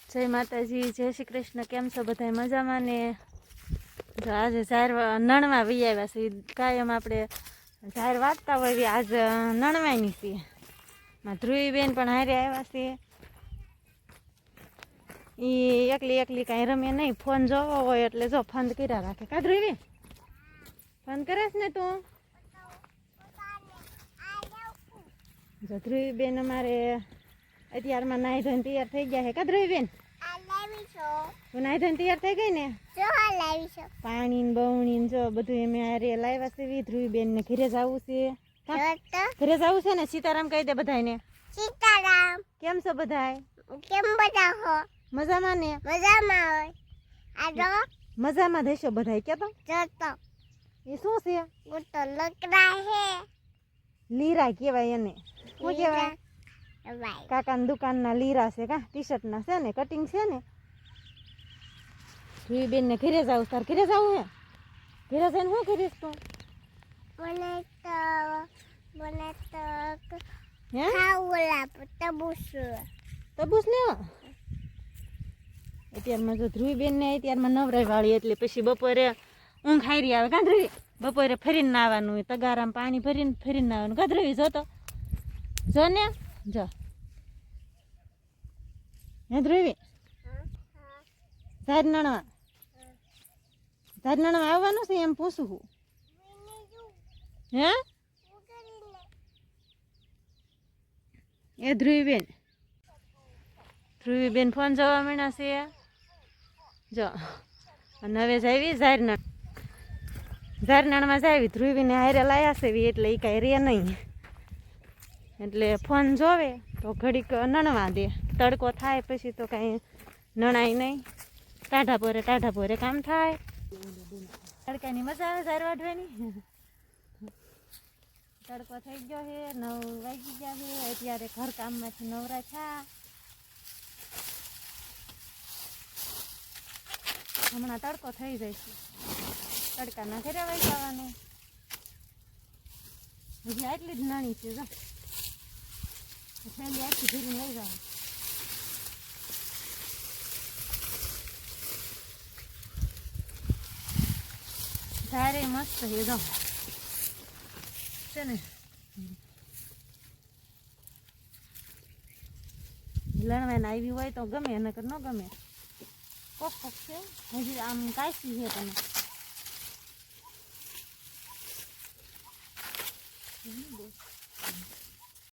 જય માતાજી, જય શ્રી કૃષ્ણ. કેમ છો બધા? મજામાં ને? તો આજે ઝાર નણવા વી આવ્યા છે. કાયમ આપણે ઝાર વાટતા હોય આજ નણવાની છે. ધ્રુવીબેન પણ હારે આવ્યા છે. એ એકલી કાંઈ રમે નહીં, ફોન જોવો હોય એટલે જો ફોન કર્યા રાખે. કા ધ્રુવી ફોન કરે છે ને તું? જો ધ્રુવીબેન અમારે અત્યારમાં નાહી ધોઈને તૈયાર થઈ ગયા છે. કા ધ્રુવીબેન તું નાહી ધોઈને તૈયાર થઈ ગઈ ને? પાણી ને બવણી જો બધું એમ હારે લાવ્યા છે. ધ્રુવીબેન ને ઘરે જવું છે. ઘરે જવું છે ને? સીતારામ કહી દે બધાને. સીતારામ. કેમ છો બધાય? કેમ બધા હો? મજામાં ને? મજામાં હોય. આ જો મજામાં દેશો બધાય. કે તો જતો એ શું છે? ગુતો લકડા હે. લીરા કહેવાય એને. શું કહેવાય? ભાઈ કાકાની દુકાનના લીરા છે. કા ટી શર્ટ ના છે ને, કટિંગ છે ને. ધ્રુવીબેન ને ઘરે જાવ. તાર ઘરે જાવું હે? ઘરે જઈને શું કરીશ તું? મને તો હે ખાવલા તબુસ તબૂસ ને અત્યારમાં જો ધ્રુવીબેન ને અત્યારમાં નવરાઈ વાળી એટલે પછી બપોરે ઊંઘ હારી આવે. કા ધ્રુવી? બપોરે ફરીને નાવાનું હોય, તગારામાં પાણી ફરીને નાવાનું. કા ધ્રુવી? જો તો જો ને, જો હે ધ્રુવી? ઝાર નણવા આવવાનું છે એમ પૂછું હું. હે એ ધ્રુવીબેન ફોન જોવા માંડ્યા છે. જો અને હવે જાવી ઝાર નણમાં જાવી. ધ્રુવીને હારે લાયા છે એટલે એ કાંઈ રે નહીં, એટલે ફોન જોવે તો ઘડીક નણવા દે. તડકો થાય પછી તો કાંઈ નણાય નહીં. ટાઢા પોરે કામ થાય. તડકાની મજા આવે ઝાર વાઢવાની. તડકો થઈ ગયો છે, 9 વાગી ગયા છે. અત્યારે ઘર કામમાંથી નવરા થયા. હમણાં તડકો થઈ જાય છે. તડકાના ઘરે વહી જવાનું. હજી આટલી જ નાની છે. જો થેલી આખી ભરીને વહી જવાનું. ઝારે મસ્ત છે. જો છે ને, લણવાને આવી હોય તો ગમે, નકર ન ગમે. કોક છે હજી આમ કાશી છે. તમે